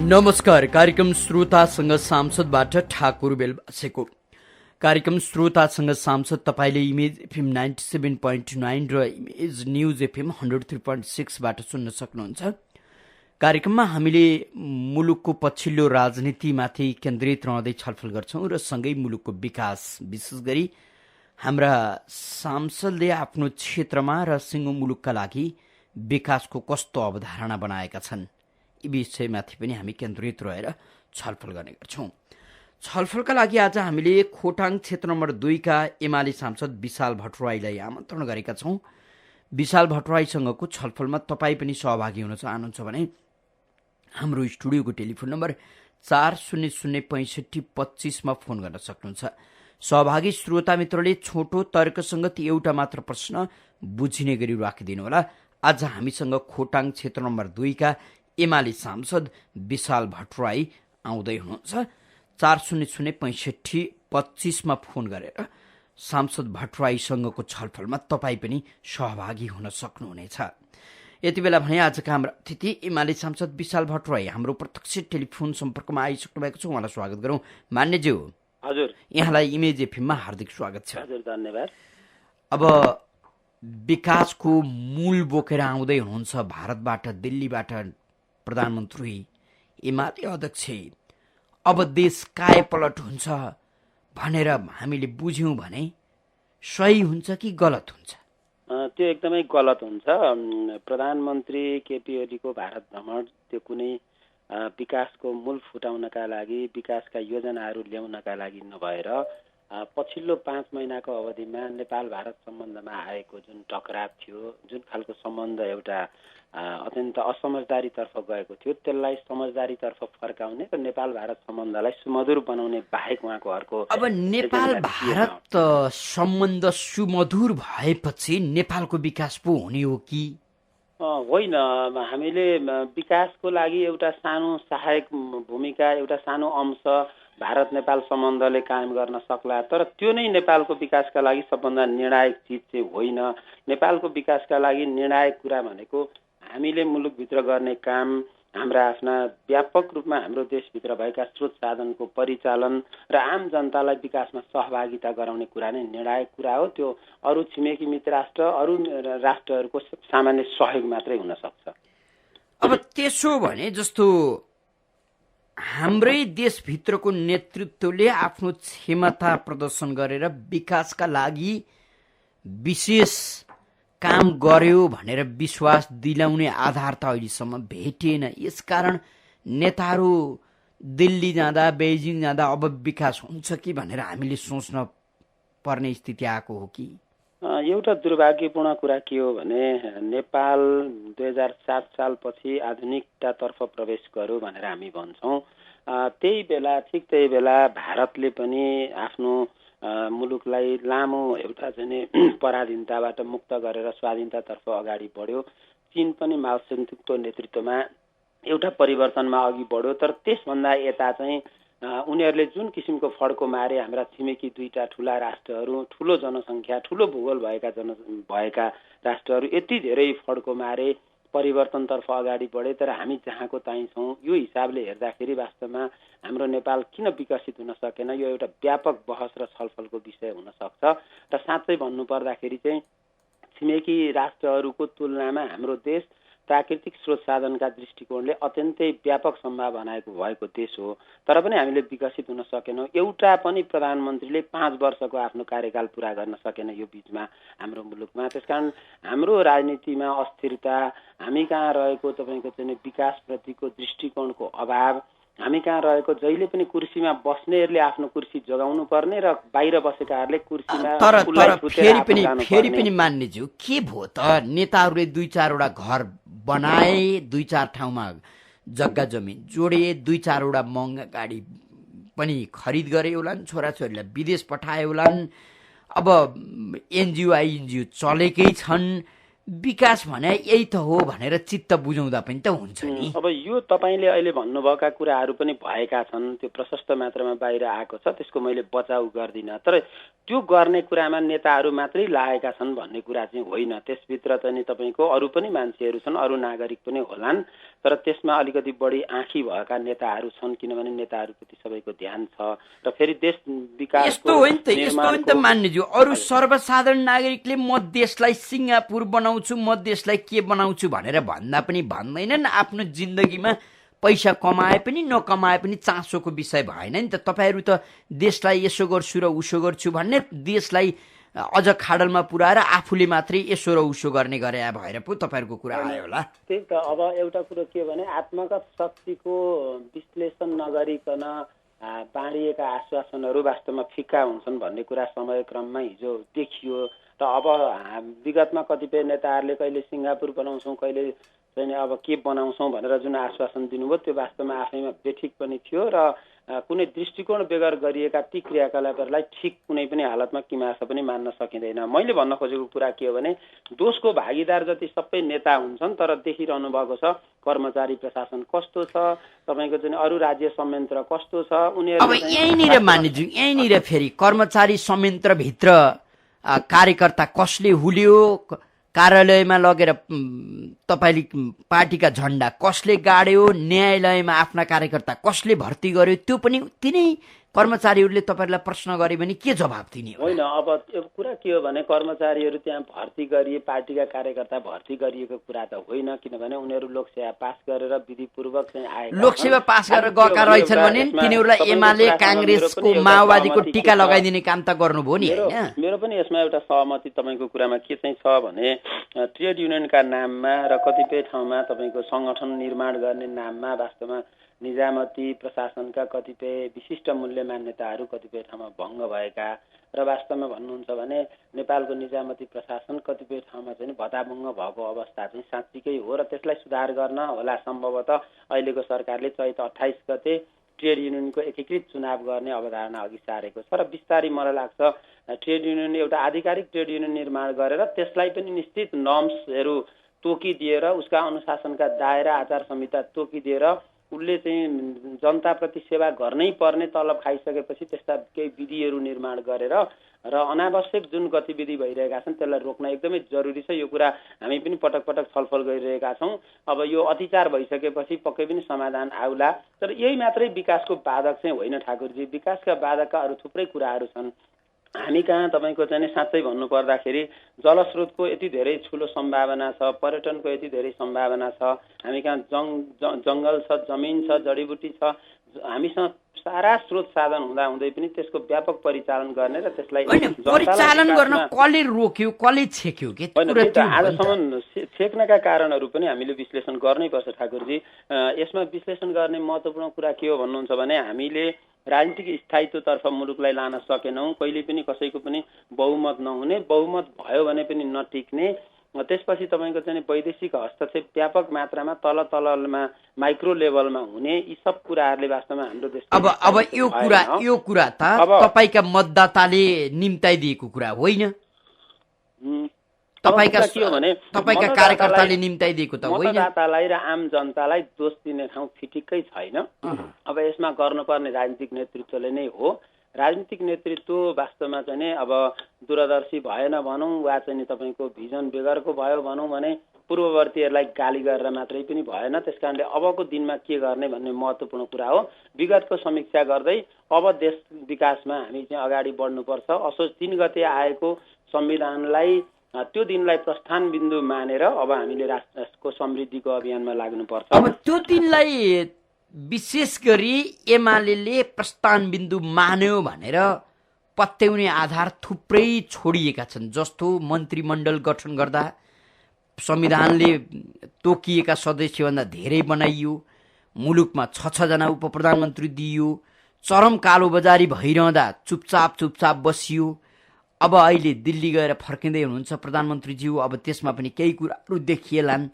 नमस्कार। कार्यक्रम श्रोतासँग सांसदबाट ठाकुर बेलबासेको। कार्यक्रम श्रोतासँग सांसद तपाईले इमेज एफएम 97.9 र इमेज न्यूज एफएम 103.6 सुन्न सक्नुहुन्छ। कार्यक्रममा हामीले मुलुकको पछिल्लो राजनीतिमाथि केन्द्रित रहँदै छलफल गर्छौं र सँगै मुलुकको विकास, विशेष गरी हाम्रा सांसदले आफ्नो क्षेत्रमा र सिंगो मुलुकका लागि विकासको कस्तो अवधारणा बनाएका छन्, यी विषयमाथि पनि हामी केन्द्रित रहेर छलफल गर्ने गर्छौं। छलफलका लागि आज हामीले खोटाङ क्षेत्र नम्बर 2 का एमाले सांसद विशाल भट्टराईलाई आमन्त्रण गरेका छौं। विशाल भट्टराईसँगको छलफलमा तपाईँ पनि सहभागी हुन चाहनुहुन्छ भने हाम्रो स्टुडियोको टेलिफोन नम्बर 40065525 मा फोन गर्न सक्नुहुन्छ। सहभागी श्रोता मित्रले छोटो तर्कसंगत एउटा मात्र प्रश्न बुझिने गरी राखिदिनुहोला। आज हामीसँग खोटाङ क्षेत्र नम्बर 2 का एमाले सांसद विशाल भट्टराई आउँदै हुनुहुन्छ। 40065525 मा फोन गरेर सांसद भट्टराईसँगको छलफलमा तपाईँ पनि सहभागी हुन सक्नुहुनेछ। यति बेला भने आजका हाम्रा अतिथि एमाले सांसद विशाल भट्टराई हाम्रो प्रत्यक्ष टेलिफोन सम्पर्कमा आइसक्नु भएको छ। उहाँलाई स्वागत गरौँ। मान्यज्यू, हजुर, यहाँलाई इमेज एफएममा हार्दिक स्वागत छ। हजुर, धन्यवाद। अब विकासको मूल बोकेर आउँदै हुनुहुन्छ भारतबाट, दिल्लीबाट प्रधानमन्त्री, एमाले अध्यक्ष। अब देश कायापलट हुन्छ भनेर हामीले बुझ्यौं भने सही हुन्छ कि गलत हुन्छ? त्यो एकदमै गलत हुन्छ। प्रधानमन्त्री केपी ओलीको भारत भ्रमण त्यो कुनै विकासको मूल फुटाउनका लागि, विकासका योजनाहरू ल्याउनका लागि नभएर पछिल्लो 5 महिनाको अवधिमा नेपाल भारत सम्बन्धमा आएको जुन टकराव थियो, जुन खालको सम्बन्ध एउटा अत्यन्त असमझदारीतर्फ गएको थियो, त्यसलाई समझदारीतर्फ फर्काउने र नेपाल भारत सम्बन्धलाई सुमधुर बनाउने बाहेक उहाँको अर्को। अब नेपाल भारत सम्बन्ध सुमधुर भएपछि नेपालको विकास पो हुने हो कि होइन? हामीले विकासको लागि एउटा सानो सहायक भूमिका, एउटा सानो अंश भारत नेपाल सम्बन्धले कायम गर्न सक्ला, तर त्यो नै नेपालको विकासका लागि सबभन्दा निर्णायक चिज चाहिँ होइन। नेपालको विकासका लागि निर्णायक कुरा भनेको हामीले मुलुकभित्र गर्ने काम, हाम्रा आफ्ना व्यापक रूपमा हाम्रो देशभित्र भएका स्रोत साधनको परिचालन र आम जनतालाई विकासमा सहभागिता गराउने कुरा नै निर्णायक कुरा हो। त्यो अरू छिमेकी मित्र राष्ट्र, अरू राष्ट्रहरूको सामान्य सहयोग मात्रै हुन सक्छ। अब त्यसो भने जस्तो हाम्रै देशभित्रको नेतृत्वले आफ्नो क्षमता प्रदर्शन गरेर विकासका लागि विशेष काम गर्यो भनेर विश्वास दिलाउने आधार त अहिलेसम्म भेटिएन। यसकारण नेताहरू दिल्ली जाँदा, बेजिङ जाँदा अब विकास हुन्छ कि भनेर हामीले सोच्न पर्ने स्थिति आएको हो कि? एउटा दुर्भाग्यपूर्ण कुरा के हो भने नेपाल 2007 सालपछि आधुनिकतातर्फ प्रवेश गर्यो भनेर हामी भन्छौँ। त्यही बेला भारतले पनि आफ्नो मुलुकलाई लामो एउटा चाहिँ पराधीनताबाट मुक्त गरेर स्वाधीनतातर्फ अगाडि बढ्यो। चीन पनि माओ सेतुङको नेतृत्वमा एउटा परिवर्तनमा अघि बढ्यो। तर त्यसभन्दा यता चाहिँ उनीहरूले जुन किसिमको फड्को मारे, हाम्रा छिमेकी 2टा ठुला राष्ट्रहरू, ठुलो जनसङ्ख्या, ठुलो भूगोल भएका राष्ट्रहरू यति धेरै फड्को मारे, परिवर्तनतर्फ अगाडि बढे। तर हामी जहाँको त्यहीँ छौँ। यो हिसाबले हेर्दाखेरि वास्तवमा हाम्रो नेपाल किन विकसित हुन सकेन, यो एउटा व्यापक बहस र छलफलको विषय हुन सक्छ। र साँच्चै भन्नुपर्दाखेरि चाहिँ छिमेकी राष्ट्रहरूको तुलनामा हाम्रो देश प्राकृतिक स्रोत साधनका दृष्टिकोणले अत्यन्तै व्यापक सम्भावना भएको देश हो। तर पनि हामीले विकसित हुन सकेनौँ। एउटा पनि प्रधानमन्त्रीले 5 वर्षको आफ्नो कार्यकाल पुरा गर्न सकेन यो बीचमा हाम्रो मुलुकमा। त्यसकारण हाम्रो राजनीतिमा अस्थिरता, हामी कहाँ रहेको तपाईँको चाहिँ विकासप्रतिको दृष्टिकोणको अभाव, हामी कहाँ रहेको जहिले पनि कुर्सीमा बस्नेहरूले आफ्नो कुर्सी जोगाउनु पर्ने र बाहिर बसेकाहरूले कुर्सीमा फेरि पनि मान्नेज्यू के भयो त? नेताहरूले 2-4वटा घर बनाए, 2-4 ठाउँमा जग्गा जमिन जोडे, 2-4वटा महँगा गाडी पनि खरिद गरे होलान्, छोराछोरीलाई विदेश पठाए होलान्। अब एनजिओ आइएनजिओ चलेकै छन्, विकास भने यही त हो भनेर चित्त बुझाउँदा पनि त हुन्छ नि। अब यो तपाईँले अहिले भन्नुभएका कुराहरू पनि भएका छन्, त्यो प्रशस्त मात्रामा बाहिर आएको छ, त्यसको मैले बचाउ गर्दिनँ। तर त्यो गर्ने कुरामा नेताहरू मात्रै लागेका छन् भन्ने कुरा चाहिँ होइन। त्यसभित्र चाहिँ तपाईँको अरू पनि मान्छेहरू छन्, अरू नागरिक पनि होलान्, तर त्यसमा अलिकति बढी आँखी भएका नेताहरू छन्, किनभने नेताहरूप्रति सबैको ध्यान छ। र फेरि देश विकास यस्तो होइन त मान्नेज्यू, अरू सर्वसाधारण नागरिकले म देशलाई सिङ्गापुर बनाउँछु, म देशलाई के बनाउँछु भनेर भन्दा पनि भन्दैनन्। आफ्नो जिन्दगीमा पैसा कमाए पनि नकमाए पनि चासोको विषय भएन नि त। तपाईँहरू त देशलाई यसो गर्छु र उसो गर्छु भन्ने, देशलाई अझ खाडलमा पुऱ्याएर आफूले मात्रै यसो र उसो गर्ने गरे भएर पो तपाईँहरूको कुरा आयो होला। त्यही त। अब एउटा कुरो के भने आत्मगत शक्तिको विश्लेषण नगरिकन बाँडिएका आश्वासनहरू वास्तवमा फिक्का हुन्छन् भन्ने कुरा समयक्रममा हिजो देखियो। र अब विगतमा कतिपय नेताहरूले कहिले सिङ्गापुर बनाउँछौँ, कहिले चाहिँ अब के बनाउँछौँ भनेर जुन आश्वासन दिनुभयो त्यो वास्तवमा आफैमा बेठिक पनि थियो र कुनै दृष्टिकोण बेगर गरिएका ती क्रियाकलापहरूलाई ठिक कुनै पनि हालतमा किमासा पनि मान्न सकिँदैन। मैले भन्न खोजेको कुरा के हो भने दोषको भागीदार जति सबै नेता हुन्छन्, तर देखिरहनु भएको छ कर्मचारी प्रशासन कस्तो छ, तपाईँको चाहिँ अरू राज्य संयन्त्र कस्तो छ। उनीहरू अब यहीँनिर मानिजु, यहीँनिर फेरि कर्मचारी संयन्त्रभित्र कार्यकर्ता कसले हुल्यो, कार्यालयमा लगेर तपाईँले पार्टीका झन्डा कसले गाड्यो, न्यायालयमा आफ्ना कार्यकर्ता कसले भर्ती गर्यो, त्यो पनि तिनै कर्मचारीहरूले तपाईँहरूलाई प्रश्न गरे भने के जवाब दिने हो? होइन, अब त्यो कुरा के हो भने कर्मचारीहरू त्यहाँ भर्ती गरिए, पार्टीका कार्यकर्ता भर्ती गरिएको कुरा त होइन, किनभने उनीहरू लोकसेवा पास गरेर विधिपूर्वक चाहिँ आए। लोकसेवा पास गरेर गएका रहेछन् भने तिनीहरूलाई एमाले काङ्ग्रेसको माओवादीको टीका लगाइदिने काम त गर्नुभयो नि होइन? मेरो पनि यसमा एउटा सहमति तपाईँको कुरामा के चाहिँ छ भने ट्रेड युनियनका नाममा र कतिपय ठाउँमा तपाईँको सङ्गठन निर्माण गर्ने नाममा वास्तवमा निजामती प्रशासनका कतिपय विशिष्ट मूल्य मान्यताहरू कतिपय ठाउँमा भङ्ग भएका र वास्तवमा भन्नुहुन्छ भने नेपालको निजामती प्रशासन कतिपय ठाउँमा चाहिँ भत्ताभङ्ग भएको अवस्था चाहिँ साँच्चीकै हो र त्यसलाई सुधार गर्न होला। सम्भवतः अहिलेको सरकारले चैत 28 गते ट्रेड युनियनको एकीकृत चुनाव गर्ने अवधारणा अघि सारेको छ र बिस्तारै मलाई लाग्छ ट्रेड युनियन एउटा आधिकारिक ट्रेड युनियन निर्माण गरेर त्यसलाई पनि निश्चित नर्म्सहरू तोकिदिएर उसका अनुशासनका दायरा आचार संहिता तोकिदिएर उसले चाहिँ जनताप्रति सेवा गर्नै पर्ने तलब खाइसकेपछि त्यस्ता केही विधिहरू निर्माण गरेर र अनावश्यक जुन गतिविधि भइरहेका छन् त्यसलाई रोक्न एकदमै जरुरी छ। यो कुरा हामी पनि पटक पटक छलफल गरिरहेका छौँ। अब यो अतिचार भइसकेपछि पक्कै पनि समाधान आउला, तर यही मात्रै विकासको बाधक चाहिँ होइन ठाकुरजी। विकासका बाधकका अरू थुप्रै कुराहरू छन्। हामी कहाँ तपाईँको चाहिँ साँच्चै भन्नुपर्दाखेरि जलस्रोतको यति धेरै ठुलो सम्भावना छ, पर्यटनको यति धेरै सम्भावना छ, हामी कहाँ जङ्गल छ, जमिन छ, जडीबुटी छ, हामीसँग सारा स्रोत साधन हुँदै पनि त्यसको व्यापक परिचालन गर्ने र त्यसलाई परिचालन गर्न कसले रोक्यो, कसले छेक्यो के? आजसम्म छेक्नका कारणहरू पनि हामीले विश्लेषण गर्नैपर्छ ठाकुरजी। यसमा विश्लेषण गर्ने महत्त्वपूर्ण कुरा के हो भन्नुहुन्छ भने हामीले राजनीतिक स्थायित्वतर्फ मुलुकलाई लान सकेनौँ। कहिले पनि कसैको पनि बहुमत नहुने, बहुमत भयो भने पनि नटिक्ने, त्यसपछि तपाईँको चाहिँ वैदेशिक हस्तक्षेप व्यापक मात्रामा तलमा माइक्रो लेभलमा हुने, यी सब कुराहरूले वास्तवमा हाम्रो देश अब यो कुरा त तपाईँका मतदाताले निम्ताइदिएको कुरा होइन, तपाईँका कार्यकर्ताले निम्ताइदिएको त होइन। मतदातालाई र आम जनतालाई दोष दिने ठाउँ फिटिक्कै छैन। अब यसमा गर्नुपर्ने राजनीतिक नेतृत्वले नै हो। राजनीतिक नेतृत्व वास्तवमा चाहिँ अब दूरदर्शी भएन भनौँ वा चाहिँ तपाईँको भिजन बेगरको भयो भनौँ भने पूर्ववर्तीहरूलाई गाली गरेर मात्रै पनि भएन। त्यस कारणले अबको दिनमा के गर्ने भन्ने महत्त्वपूर्ण कुरा हो। विगतको समीक्षा गर्दै अब देश विकासमा हामी चाहिँ अगाडि बढ्नुपर्छ। असोज 3 गते आएको संविधानलाई त्यो दिनलाई प्रस्थान बिन्दु मानेर अब हामीले राष्ट्रको समृद्धिको अभियानमा लाग्नुपर्छ। अब त्यो दिनलाई विशेष गरी एमाले प्रस्थान बिन्दु मान्यो भनेर पत्याउने आधार थुप्रै छोडिएका छन्। जस्तो मन्त्रीमण्डल गठन गर्दा संविधानले तोकिएका सदस्यभन्दा धेरै बनाइयो, मुलुकमा 6 जना उप प्रधानमन्त्री दिइयो, चरम कालोबजारी भइरहँदा चुपचाप बसियो। अब अहिले दिल्ली गएर फर्किँदै हुनुहुन्छ प्रधानमन्त्रीज्यू, अब त्यसमा पनि केही कुराहरू देखिएलान्।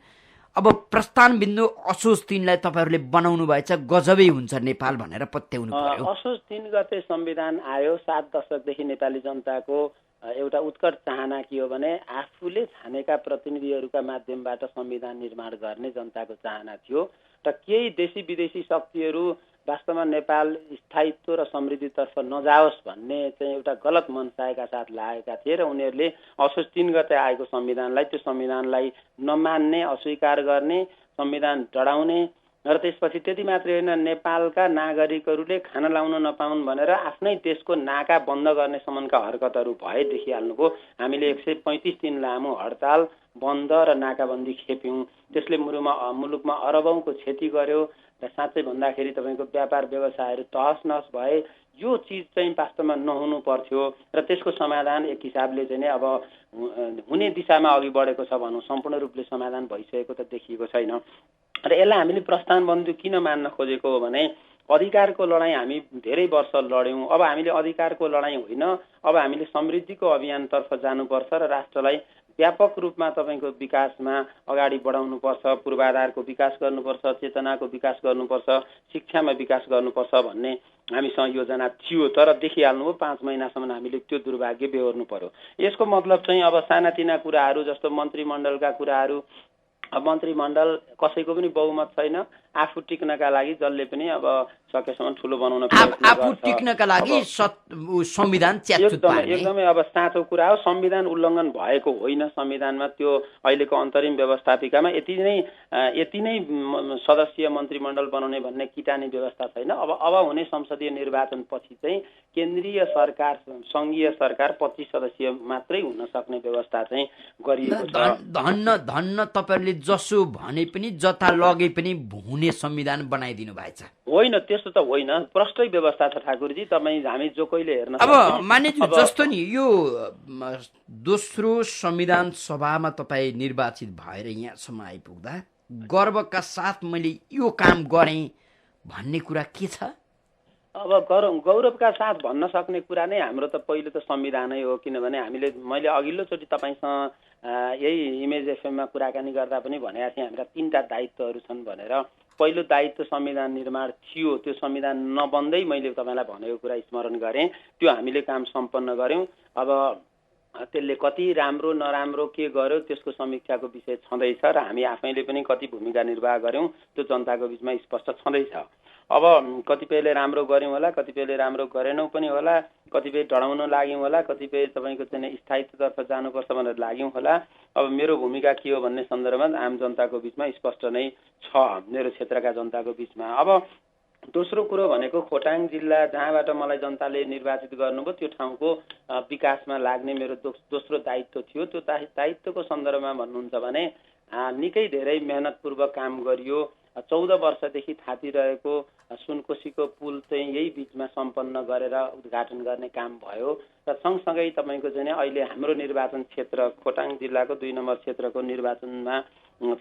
अब प्रस्थान बिन्दु असोज 3लाई तपाईँहरूले बनाउनु भएछ, गजबै हुन्छ नेपाल भनेर पत्याउनु पर्यो। असोज 3 गते संविधान आयो। 7 दशकदेखि नेपाली जनताको एउटा उत्कट चाहना के हो भने आफूले छानेका प्रतिनिधिहरूका माध्यमबाट संविधान निर्माण गर्ने जनताको चाहना थियो र केही देशी विदेशी शक्तिहरू वास्तवमा नेपाल स्थायित्व र समृद्धितर्फ नजाओस् भन्ने चाहिँ एउटा गलत मनसायका साथ लागेका थिए र उनीहरूले असोज 3 गते आएको संविधानलाई त्यो संविधानलाई नमान्ने अस्वीकार गर्ने संविधान डढाउने र त्यसपछि त्यति मात्रै होइन नेपालका नागरिकहरूले खान लाउन नपाउन् भनेर आफ्नै देशको नाका बन्द गर्ने सम्मका हरकतहरू भए देखिहाल्नुभयो। हामीले 135 दिन लामो हडताल बन्द र नाकाबन्दी खेप्यौँ। त्यसले मुलुकमा अरबौंको क्षति गर्यो र साँच्चै भन्दाखेरि तपाईँको व्यापार व्यवसायहरू तहस नहस भए। यो चिज चाहिँ वास्तवमा नहुनु पर्थ्यो र त्यसको समाधान एक हिसाबले चाहिँ अब हुने दिशामा अघि बढेको छ भनौँ, सम्पूर्ण रूपले समाधान भइसकेको त देखिएको छैन। र यसलाई हामीले प्रस्थान बन्धु किन मान्न खोजेको हो भने अधिकारको लडाईँ हामी धेरै वर्ष लड्यौँ। अब हामीले अधिकारको लडाईँ होइन, अब हामीले समृद्धिको अभियानतर्फ जानुपर्छ र राष्ट्रलाई व्यापक रूपमा तपाईँको विकासमा अगाडि बढाउनुपर्छ, पूर्वाधारको विकास गर्नुपर्छ, चेतनाको विकास गर्नुपर्छ, शिक्षामा विकास गर्नुपर्छ भन्ने हामीसँग योजना थियो। तर देखिहाल्नुभयो 5 महिनासम्म हामीले त्यो दुर्भाग्य बेहोर्नु पर्यो। यसको मतलब चाहिँ अब सानातिना कुराहरू जस्तो मन्त्रीमण्डलका कुराहरू, मन्त्रीमण्डल कसैको पनि बहुमत छैन, आफू टिक्नका लागि जसले पनि अब सकेसम्म ठुलो बनाउन प्रयत्न गर्छ। आफू टिक्नका लागि संविधान च्यातचुत पार्ने एकदमै अब साँचो कुरा हो। संविधान उल्लङ्घन भएको होइन। संविधानमा त्यो अहिलेको अन्तरिम व्यवस्थापिकामा यति नै सदस्यीय मन्त्रीमण्डल बनाउने भन्ने किटानी व्यवस्था छैन। अब हुने संसदीय निर्वाचन पछि चाहिँ केन्द्रीय सरकार, संघीय सरकार 25 सदस्यीय मात्रै हुन सक्ने व्यवस्था चाहिँ गरिएको छ। धन्न तपाईहरुले जसो भने पनि जता लगे पनि हुने संविधान बनाइदिनु भएछ। होइन, त्यस्तो त होइन, प्रष्टै व्यवस्था छ ठाकुरजी। तपाईँ हामी जो कोहीले हेर्न अब मान्यज्यू जस्तो नि यो दोस्रो संविधान सभामा तपाईँ निर्वाचित भएर यहाँसम्म आइपुग्दा गर्वका साथ मैले यो काम गरेँ भन्ने कुरा के छ? अब गौरवका साथ भन्न सक्ने कुरा नै हाम्रो त पहिलो त संविधानै हो। किनभने मैले अघिल्लोचोटि तपाईँसँग यही इमेज एफएममा कुराकानी गर्दा पनि भनेका थिएँ हाम्रा 3टा दायित्वहरू छन् भनेर। पहिलो दायित्व संविधान निर्माण थियो, त्यो संविधान नबन्दै मैले तपाईँलाई भनेको कुरा स्मरण गरेँ, त्यो हामीले काम सम्पन्न गऱ्यौँ। अब त्यसले कति राम्रो नराम्रो के गर्यो त्यसको समीक्षाको विषय छँदैछ र हामी आफैले पनि कति भूमिका निर्वाह गऱ्यौँ त्यो जनताको बिचमा स्पष्ट छँदैछ। अब कतिपयले राम्रो गऱ्यौँ होला, कतिपयले राम्रो गरेनौँ पनि होला, कतिपय डढाउन लाग्यौँ होला, कतिपय तपाईँको चाहिँ स्थायित्वतर्फ जानुपर्छ भनेर लाग्यौँ होला। अब मेरो भूमिका के हो भन्ने सन्दर्भमा आम जनताको बिचमा स्पष्ट नै छ, मेरो क्षेत्रका जनताको बिचमा। अब दोस्रो कुरो भनेको खोटाङ जिल्ला जहाँबाट मलाई जनताले निर्वाचित गर्नुभयो त्यो ठाउँको विकासमा लाग्ने मेरो दोस्रो दायित्व थियो। त्यो दायित्वको सन्दर्भमा भन्नुहुन्छ भने निकै धेरै मेहनतपूर्वक काम गरियो। 14 वर्षदेखि थापिरहेको सुनकोशीको पुल चाहिँ यही बीचमा सम्पन्न गरेर उद्घाटन गर्ने काम भयो र सँगसँगै तपाईँको चाहिँ अहिले हाम्रो निर्वाचन क्षेत्र खोटाङ जिल्लाको 2 नम्बर क्षेत्रको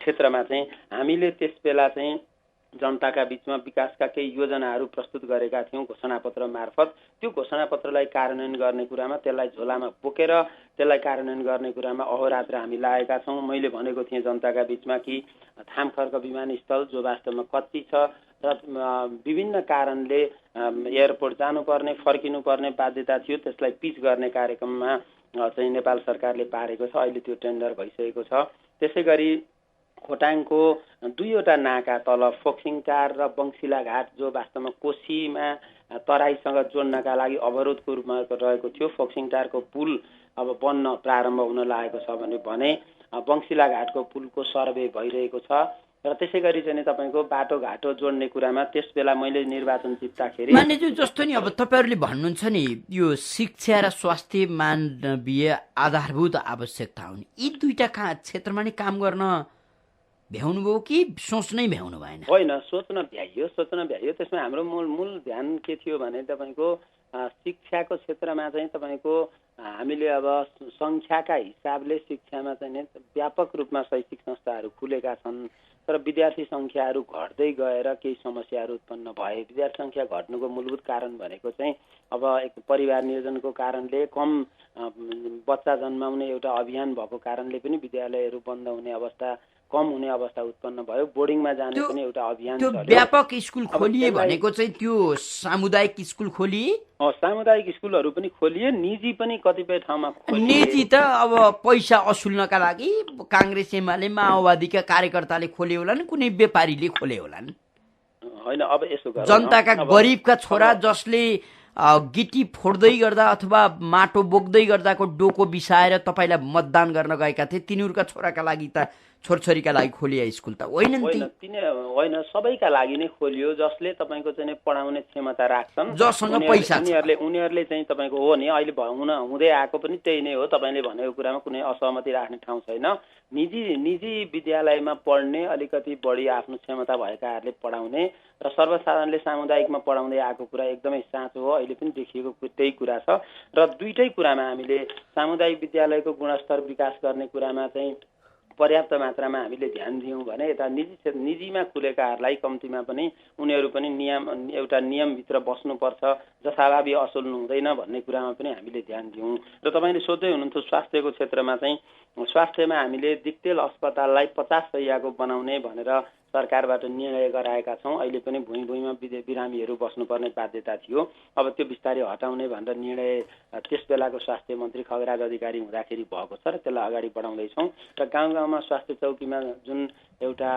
क्षेत्रमा चाहिँ हामीले त्यसबेला चाहिँ जनताका बीचमा विकासका केही योजनाहरू प्रस्तुत गरेका थियौँ घोषणापत्र मार्फत। त्यो घोषणापत्रलाई कार्यान्वयन गर्ने कुरामा, त्यसलाई झोलामा बोकेर त्यसलाई कार्यान्वयन गर्ने कुरामा अहोरात्र हामी लागेका छौँ। मैले भनेको थिएँ जनताका बीचमा कि थामखर्क विमानस्थल जो वास्तवमा कच्ची छ र विभिन्न कारणले एयरपोर्ट जानुपर्ने फर्किनुपर्ने बाध्यता थियो, त्यसलाई पिच गर्ने कार्यक्रममा चाहिँ नेपाल सरकारले पारेको छ। अहिले त्यो टेन्डर भइसकेको छ। त्यसै गरी खोटाङको 2वटा नाका तल फोक्सिङटार र बङ्सिला घाट जो वास्तवमा कोशीमा तराईसँग जोड्नका लागि अवरोधको रूपमा रहेको थियो, फोक्सिङटारको पुल अब बन्न प्रारम्भ हुन लागेको छ भने बङ्सिला घाटको पुलको सर्वे भइरहेको छ र त्यसै गरी चाहिँ तपाईँको बाटोघाटो जोड्ने कुरामा त्यसबेला मैले निर्वाचन जित्दाखेरि मान्यज्यू जस्तो नि अब तपाईँहरूले भन्नुहुन्छ नि यो शिक्षा र स्वास्थ्य मानवीय आधारभूत आवश्यकता हुन्, यी 2टा क्षेत्रमा नै काम गर्न भ्याउनु भयो कि सोच्नै भ्याउनु भएन? होइन, सोच्न भ्याइयो। त्यसमा हाम्रो मूल ध्यान के थियो भने तपाईँको शिक्षाको क्षेत्रमा चाहिँ तपाईँको हामीले अब सङ्ख्याका हिसाबले शिक्षामा चाहिँ व्यापक रूपमा शैक्षिक संस्थाहरू खुलेका छन् तर विद्यार्थी सङ्ख्याहरू घट्दै गएर केही समस्याहरू उत्पन्न भए। विद्यार्थी सङ्ख्या घट्नुको मूलभूत कारण भनेको चाहिँ अब एक परिवार नियोजनको कारणले कम बच्चा जन्माउने एउटा अभियान भएको कारणले पनि विद्यालयहरू बन्द हुने अवस्था कम हुने अवस्था उत्पन्न भयो। बोर्डिङमा जाने पनि एउटा अभियान त्यो चल्यो। व्यापक स्कुल खोलिए भनेको चाहिँ त्यो सामुदायिक स्कुल खोलिए, सामुदायिक स्कुलहरू पनि खोलिए, निजी पनि कतिपय ठाउँमा खोलिए। निजी त अब पैसा असुल्नका लागि काङ्ग्रेस एमाले माओवादीका कार्यकर्ताले खोले होलान्, कुनै व्यापारीले खोले होलान्। होइन, अब यसो गरौँ, जनताका गरिबका छोरा जसले गिटी फोड्दै गर्दा अथवा माटो बोक्दै गर्दाको डोको बिसाएर तपाईँलाई मतदान गर्न गएका थिए, तिनीहरूका छोराका लागि त छोरछोरीका लागि खोलिया स्कुल त होइन नि? होइन, सबैका लागि नै खोलियो जसले तपाईँको चाहिँ पढाउने क्षमता राख्छन्, जससँग पैसा छ। उनीहरूले चाहिँ तपाईँको हो नि, अहिले हुँदै आएको पनि त्यही नै हो। तपाईँले भनेको कुरामा कुनै असहमति राख्ने ठाउँ छैन। निजी विद्यालयमा पढ्ने, अलिकति बढी आफ्नो क्षमता भएकाहरूले पढाउने र सर्वसाधारणले सामुदायिकमा पढाउँदै आएको कुरा एकदमै साँचो हो। अहिले पनि देखिएको त्यही कुरा छ र दुईटै कुरामा हामीले सामुदायिक विद्यालयको गुणस्तर विकास गर्ने कुरामा चाहिँ पर्याप्त मात्रामा हामीले ध्यान दियौँ भने यता निजीमा खुलेकाहरूलाई कम्तीमा पनि उनीहरू पनि एउटा नियमभित्र बस्नुपर्छ, जथाभावी असुल्नु हुँदैन भन्ने कुरामा पनि हामीले ध्यान दियौँ। र तपाईँले सोध्दै हुनुहुन्थ्यो स्वास्थ्यको क्षेत्रमा चाहिँ, स्वास्थ्यमा हामीले दिक्तेल अस्पताललाई 50 शैय्याको बनाउने भनेर सरकारबाट निर्णय गराएका छौँ। अहिले पनि भुइँमा बिरामीहरू बस्नुपर्ने बाध्यता थियो। अब त्यो बिस्तारै हटाउने भनेर निर्णय त्यस बेलाको स्वास्थ्य मन्त्री खगराज अधिकारी हुँदाखेरि भएको छ र त्यसलाई अगाडि बढाउँदैछौँ। र गाउँ गाउँमा स्वास्थ्य चौकीमा जुन एउटा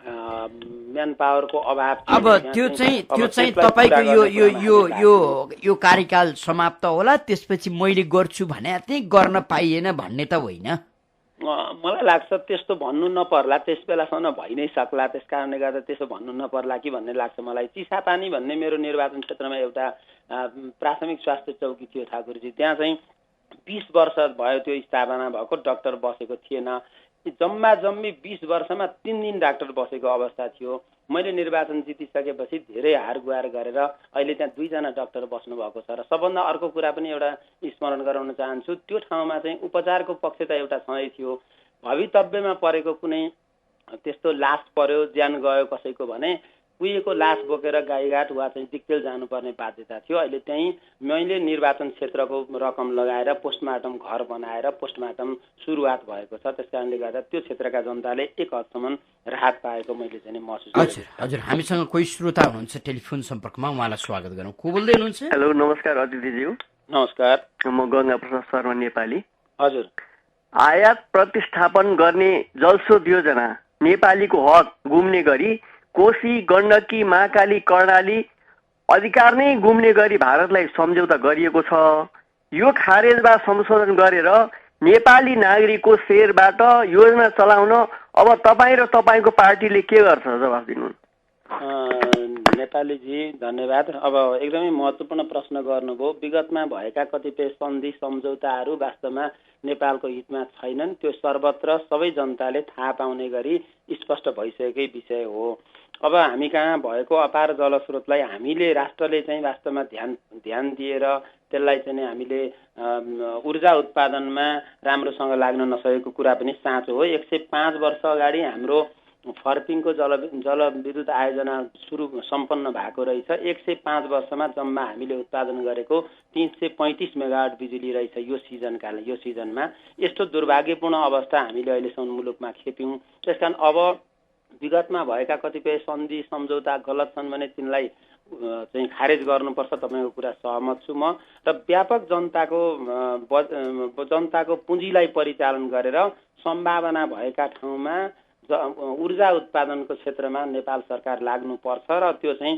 म्यान पावरको अभाव, अब त्यो चाहिँ तपाईँको यो कार्यकाल समाप्त होला, त्यसपछि मैले गर्छु भने चाहिँ गर्न पाइएन भन्ने त होइन? मलाई लाग्छ त्यस्तो भन्नु नपर्ला, त्यस बेलासम्म भइ नै सक्ला। त्यस कारणले गर्दा त्यसो भन्नु नपर्ला कि भन्ने लाग्छ मलाई। चिसापानी भन्ने मेरो निर्वाचन क्षेत्रमा एउटा प्राथमिक स्वास्थ्य चौकी थियो ठाकुरजी। त्यहाँ चाहिँ 20 वर्ष भयो त्यो स्थापना भएको, डाक्टर बसेको थिएन। जम्मी 20 वर्षमा 3 दिन डाक्टर बसेको अवस्था थियो। मैले निर्वाचन जितिसकेपछि धेरै हार गुहार गरेर अहिले त्यहाँ 2 जना डाक्टर बस्नु भएको छ। र सबभन्दा अर्को कुरा पनि एउटा स्मरण गराउन चाहन्छु, त्यो ठाउँमा चाहिँ उपचारको पक्ष त एउटा छँदै थियो। भवितव्यमा परेको कुनै त्यस्तो लास पर्यो, ज्यान गयो कसैको भने कुहिएको लास बोकेर गाईघाट वा चाहिँ दिक्तेल जानुपर्ने बाध्यता थियो। अहिले त्यहीँ मैले निर्वाचन क्षेत्रको रकम लगाएर पोस्टमार्टम घर बनाएर पोस्टमार्टम सुरुवात भएको छ। त्यस कारणले गर्दा त्यो क्षेत्रका जनताले एक हदसम्म राहत पाएको मैले चाहिँ महसुस गरेँ। हजुर, हामीसँग कोही श्रोता हुनुहुन्छ टेलिफोन सम्पर्कमा, उहाँलाई स्वागत गरौँ। को बोल्दै हुनुहुन्छ? हेलो, नमस्कार अतिथिज्यू। नमस्कार, म गङ्गा प्रसाद शर्मा नेपाली। हजुर, आयात प्रतिस्थापन गर्ने जलस्रोत योजना नेपालीको हक गुम्ने गरी कोशी, गण्डकी, महाकाली, कर्णाली अधिकार नै गुम्ने गरी भारतलाई सम्झौता गरिएको छ। यो खारेज वा संशोधन गरेर नेपाली नागरिकको शेयरबाट योजना चलाउन अब तपाईँ र तपाईँको पार्टीले के गर्छ? जवाफ दिनु। नेपालीजी धन्यवाद। अब एकदमै महत्त्वपूर्ण प्रश्न गर्नुभयो। विगतमा भएका कतिपय सन्धि सम्झौताहरू वास्तवमा नेपालको हितमा छैनन्। त्यो सर्वत्र सबै जनताले थाहा पाउने गरी स्पष्ट भइसकेकै विषय हो। अब हामी कहाँ भएको अपार जलस्रोतलाई हामीले राष्ट्रले चाहिँ वास्तवमा ध्यान दिएर त्यसलाई चाहिँ हामीले ऊर्जा उत्पादनमा राम्रोसँग लाग्न नसकेको कुरा पनि साँचो हो। 105 वर्ष अगाडि हाम्रो फर्पिङको जलविद्युत आयोजना सम्पन्न भएको रहेछ। 105 वर्षमा जम्मा हामीले उत्पादन गरेको 335 मेगावाट बिजुली रहेछ यो सिजनमा। यस्तो दुर्भाग्यपूर्ण अवस्था हामीले अहिलेसम्म मुलुकमा खेप्यौँ। त्यसकारण अब विगतमा भएका कतिपय सन्धि सम्झौता गलत छन् भने तिनलाई चाहिँ खारेज गर्नुपर्छ। तपाईँको कुरा सहमत छु म। र व्यापक जनताको पुँजीलाई परिचालन गरेर सम्भावना भएका ठाउँमा ऊर्जा उत्पादनको क्षेत्रमा नेपाल सरकार लाग्नुपर्छ र त्यो चाहिँ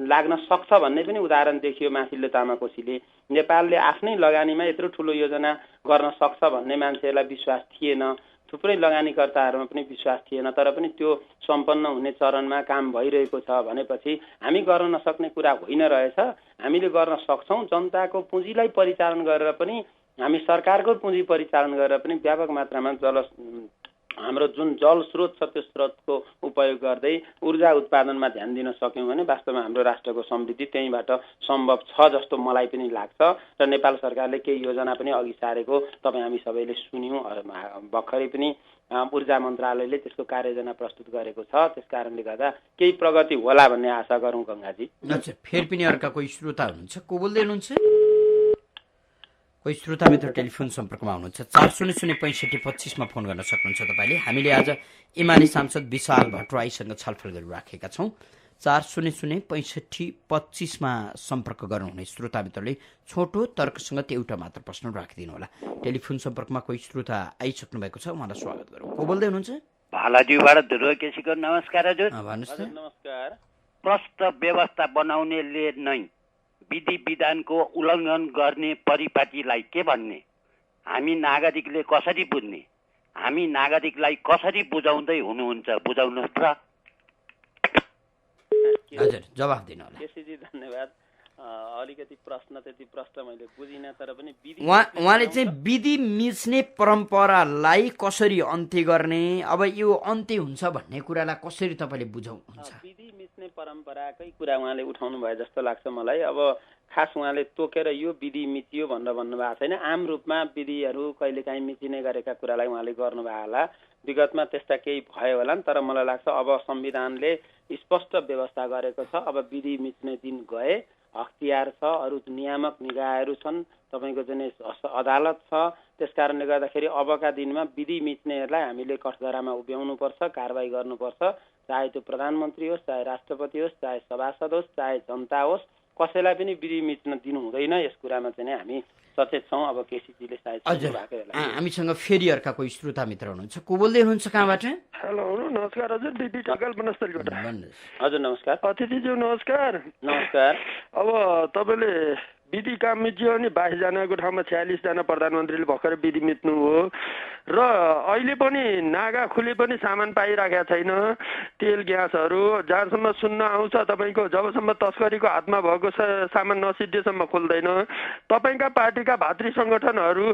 लाग्न सक्छ भन्ने पनि उदाहरण देखियो माथिल्लो तामाकोसीले। नेपालले आफ्नै लगानीमा यत्रो ठुलो योजना गर्न सक्छ भन्ने मान्छेहरूलाई विश्वास थिएन, थुप्रै लगानीकर्ताहरूमा पनि विश्वास थिएन। तर पनि त्यो सम्पन्न हुने चरणमा काम भइरहेको छ भनेपछि हामी गर्न नसक्ने कुरा होइन रहेछ। हामीले गर्न सक्छौँ। जनताको पुँजीलाई परिचालन गरेर पनि, हामी सरकारको पुँजी परिचालन गरेर पनि व्यापक मात्रामा हाम्रो जुन जल स्रोत छ त्यो स्रोतको उपयोग गर्दै ऊर्जा उत्पादनमा ध्यान दिन सक्यौँ भने वास्तवमा हाम्रो राष्ट्रको समृद्धि त्यहीँबाट सम्भव छ जस्तो मलाई पनि लाग्छ। र नेपाल सरकारले केही योजना पनि अघि सारेको तपाईँ हामी सबैले सुन्यौँ। भर्खरै पनि ऊर्जा मन्त्रालयले त्यसको कार्ययोजना प्रस्तुत गरेको छ। त्यस कारणले गर्दा केही प्रगति होला भन्ने आशा गरौँ गङ्गाजी। अच्छा, फेरि पनि अर्का कोही श्रोता हुनुहुन्छ, को बोल्दै हुनुहुन्छ? कोही श्रोता मित्र टेलिफोन सम्पर्कमा हुनुहुन्छ 4006525 मा फोन गर्न सक्नुहुन्छ तपाईँले। हामीले आज एमाले सांसद विशाल भट्टराईसँग छलफल गरिराखेका छौँ। 4006525 मा सम्पर्क गर्नुहुने श्रोता मित्रले छोटो तर्कसंगत एउटा मात्र प्रश्न राखिदिनु होला। टेलिफोन सम्पर्कमा कोही श्रोता आइसक्नु भएको छ, उहाँलाई स्वागत गरौँ। को बोल्दै हुनुहुन्छ? भालाज्यूबाट ध्रुव केसीको। नमस्कार हजुर। भन्नुहोस् न। नमस्कार। प्रष्ट व्यवस्था बनाउनेले नै विधि विधानको उल्लङ्घन गर्ने परिपाटीलाई के भन्ने? हामी नागरिकले कसरी बुझ्ने? हामी नागरिकलाई कसरी बुझाउँदै हुनुहुन्छ? बुझाउनुहोस् र। हजुर, जवाफ दिनु होला। केसीजी धन्यवाद। अलिकति प्रश्न त्यति प्रश्न मैले बुझिनँ, तर पनि उहाँले चाहिँ विधि मिच्ने परम्परालाई कसरी अन्त्य गर्ने, अब यो अन्त्य हुन्छ भन्ने कुरालाई कसरी तपाईँले बुझाउनुहुन्छ? विधि मिच्ने परम्पराकै कुरा उहाँले उठाउनु भयो जस्तो लाग्छ मलाई। अब खास उहाँले तोकेर यो विधि मिचियो भनेर भन्नुभएको छैन। आम रूपमा विधिहरू कहिलेकाहीँ मिचिने गरेका कुरालाई उहाँले गर्नुभयो होला। विगतमा त्यस्ता केही भयो होला नि, तर मलाई लाग्छ अब संविधानले स्पष्ट व्यवस्था गरेको छ। अब विधि मिच्ने दिन गए अख्तियार छ, अरू नियामक निकायहरू छन्, तपाईँको चाहिँ अदालत छ। त्यस कारणले गर्दाखेरि अबका दिनमा विधि मिच्नेहरूलाई हामीले कठघरामा उभ्याउनुपर्छ, कारवाही गर्नुपर्छ। चाहे त्यो प्रधानमन्त्री होस्, चाहे राष्ट्रपति होस्, चाहे सभासद होस्, चाहे जनता होस्, कसैलाई पनि विधि मिच्न दिनु हुँदैन। यस कुरामा चाहिँ हामी सचेत छौँ। अब केसीजीले सायद हामीसँग फेरि अर्का कोही श्रोता मित्र हुनुहुन्छ। को बोल्दै हुनुहुन्छ, कहाँबाट? हेलो, नमस्कार हजुर। बिपी ढकाल बनस्थलीबाट। हजुर नमस्कार। अतिथिज्यू नमस्कार। नमस्कार। अब तपाईँले विधि काम मिच्यो भने 22 जनाको ठाउँमा 46 जना प्रधानमन्त्रीले भर्खरै विधि मिच्नु हो र अहिले पनि नागा खुले पनि सामान पाइराखेका छैन। तेल ग्यासहरू जहाँसम्म सुन्न आउँछ तपाईँको जबसम्म तस्करीको हातमा भएको सामान नसिद्धिएसम्म खोल्दैन। तपाईँका पार्टीका भातृ सङ्गठनहरू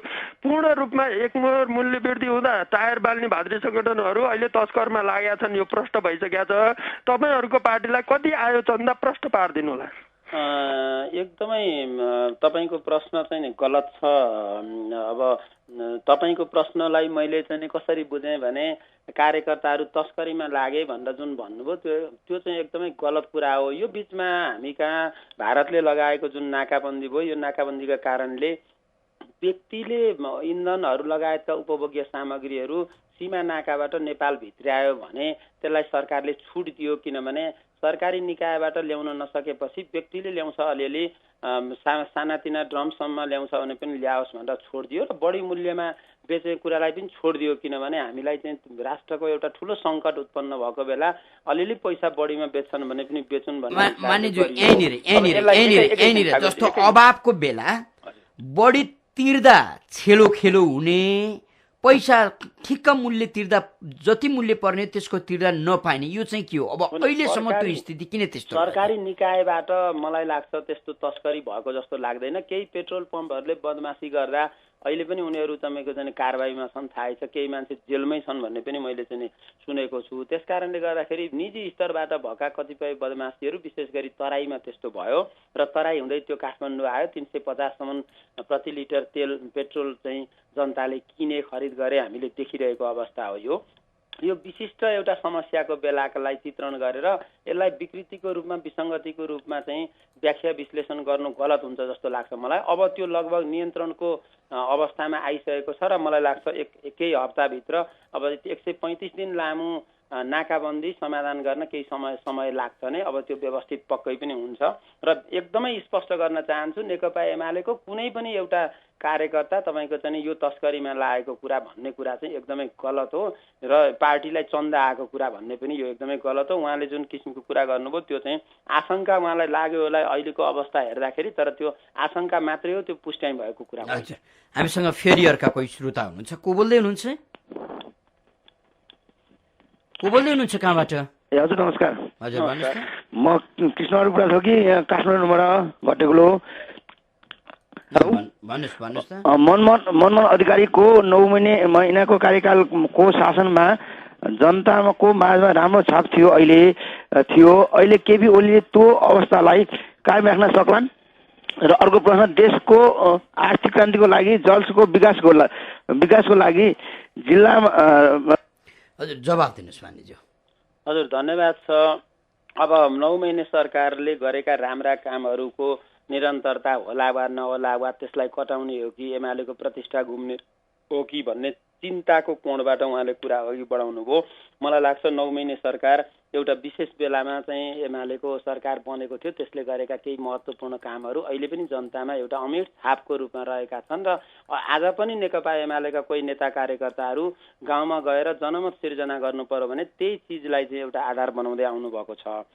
पूर्ण रूपमा एकमुर मूल्य वृद्धि हुँदा टायर बाल्ने भातृ सङ्गठनहरू अहिले तस्करमा लागेका छन्। यो प्रष्ट भइसकेको छ। तपाईँहरूको पार्टीलाई कति आयो चन्दा प्रष्ट पारिदिनु होला। एकदमै तपाईँको प्रश्न चाहिँ गलत छ। अब तपाईँको प्रश्नलाई मैले चाहिँ कसरी बुझेँ भने कार्यकर्ताहरू तस्करीमा लागे भनेर जुन भन्नुभयो त्यो चाहिँ एकदमै गलत कुरा हो। यो बिचमा हामी कहाँ भारतले लगाएको जुन नाकाबन्दी भयो, यो नाकाबन्दीका कारणले व्यक्तिले इन्धनहरू लगायतका उपभोग्य सामग्रीहरू सीमा नाकाबाट नेपाल भित्र्यायो भने त्यसलाई सरकारले छुट दियो। किनभने सरकारी निकायबाट ल्याउन नसकेपछि व्यक्तिले ल्याउँछ, अलिअलि सानातिना ड्रमसम्म ल्याउँछ भने पनि ल्याओस् भनेर छोडिदियो र बढी मूल्यमा बेचेको कुरालाई पनि छोडिदियो। किनभने हामीलाई चाहिँ राष्ट्रको एउटा ठुलो सङ्कट उत्पन्न भएको बेला अलिअलि पैसा बढीमा बेच्छन् भने पनि बेचुन् भन्ने जस्तो अभावको बेला बढी तिर्दा छेलो खेलो हुने, पैसा ठिक्क मूल्य तिर्दा जति मूल्य पर्ने त्यसको तिर्दा नपाइने, यो चाहिँ के हो? अब अहिलेसम्म त्यो स्थिति किन त्यस्तो? सरकारी निकायबाट मलाई लाग्छ त्यस्तो तस्करी भएको जस्तो लाग्दैन। केही पेट्रोल पम्पहरूले बदमासी गर्दा अहिले पनि उनीहरू तपाईँको चाहिँ कारवाहीमा छन्, थाहै छ। केही मान्छे जेलमै छन् भन्ने पनि मैले चाहिँ सुनेको छु। त्यस कारणले गर्दाखेरि निजी स्तरबाट भएका कतिपय बदमासीहरू विशेष गरी तराईमा त्यस्तो भयो र तराई हुँदै त्यो काठमाडौँ आयो। 350सम्म प्रति लिटर तेल पेट्रोल चाहिँ जनताले किने खरिद गरे हामीले देखिरहेको अवस्था हो। यो विशिष्ट एउटा समस्याको बेलालाई चित्रण गरेर यसलाई विकृतिको रूपमा विसङ्गतिको रूपमा चाहिँ व्याख्या विश्लेषण गर्नु गलत हुन्छ जस्तो लाग्छ मलाई। अब त्यो लगभग नियन्त्रणको अवस्थामा आइसकेको छ र मलाई लाग्छ केही हप्ताभित्र अब 135 दिन लामो नाकाबन्दी समाधान गर्न केही समय लाग्छ नै। अब त्यो व्यवस्थित पक्कै पनि हुन्छ र एकदमै स्पष्ट गर्न चाहन्छु, नेकपा एमालेको कुनै पनि एउटा कार्यकर्ता तपाईँको चाहिँ यो तस्करीमा लागेको कुरा भन्ने कुरा चाहिँ एकदमै गलत हो र पार्टीलाई चन्दा आएको कुरा भन्ने पनि यो एकदमै गलत हो। उहाँले जुन किसिमको कुरा गर्नुभयो त्यो चाहिँ आशंका उहाँलाई लाग्यो होला अहिलेको अवस्था हेर्दाखेरि, तर त्यो आशंका मात्रै हो, त्यो पुष्टाइ भएको कुरा। हामीसँग फेरि अर्का कोही श्रोता हुनुहुन्छ। को बोल्दै हुनुहुन्छ? को बोल्दै हुनुहुन्छ, कहाँबाट? ए हजुर नमस्कार। हजुर भन्नुहोस् न। म कृष्णहरू कुरा छ कि काठमाडौँबाट भट्टेकुलो। भन्नुहोस् न। मनमोहन अधिकारीको 9 महिनाको कार्यकालको शासनमा जनताको माझमा राम्रो छाप थियो। अहिले केपी ओलीले त्यो अवस्थालाई कायम राख्न सक्लान्? र अर्को प्रश्न, देशको आर्थिक क्रान्तिको लागि जलको विकासको लागि जिल्लामा हजुर जवाफ दिनुहोस् मानिज्यू। हजुर धन्यवाद छ। अब 9 महिने सरकारले गरेका राम्रा कामहरूको निरन्तरता होला वा नहोला वा त्यसलाई कटाउने हो कि एमालेको प्रतिष्ठा गुम्ने हो कि भन्ने चिन्ताको कोणबाट उहाँले कुरा अघि बढाउनु भयो। मलाई लाग्छ 9 महिने सरकार एउटा विशेष बेलामा चाहिँ एमालेको सरकार बनेको थियो, त्यसले गरेका केही महत्त्वपूर्ण कामहरू अहिले पनि जनतामा एउटा अमिट छापको रूपमा रहेका छन् र आज पनि नेकपा एमालेका कोही नेता कार्यकर्ताहरू गाउँमा गएर जनमत सिर्जना गर्नु पर्यो भने त्यही चिजलाई चाहिँ एउटा आधार बनाउँदै आउनुभएको छ।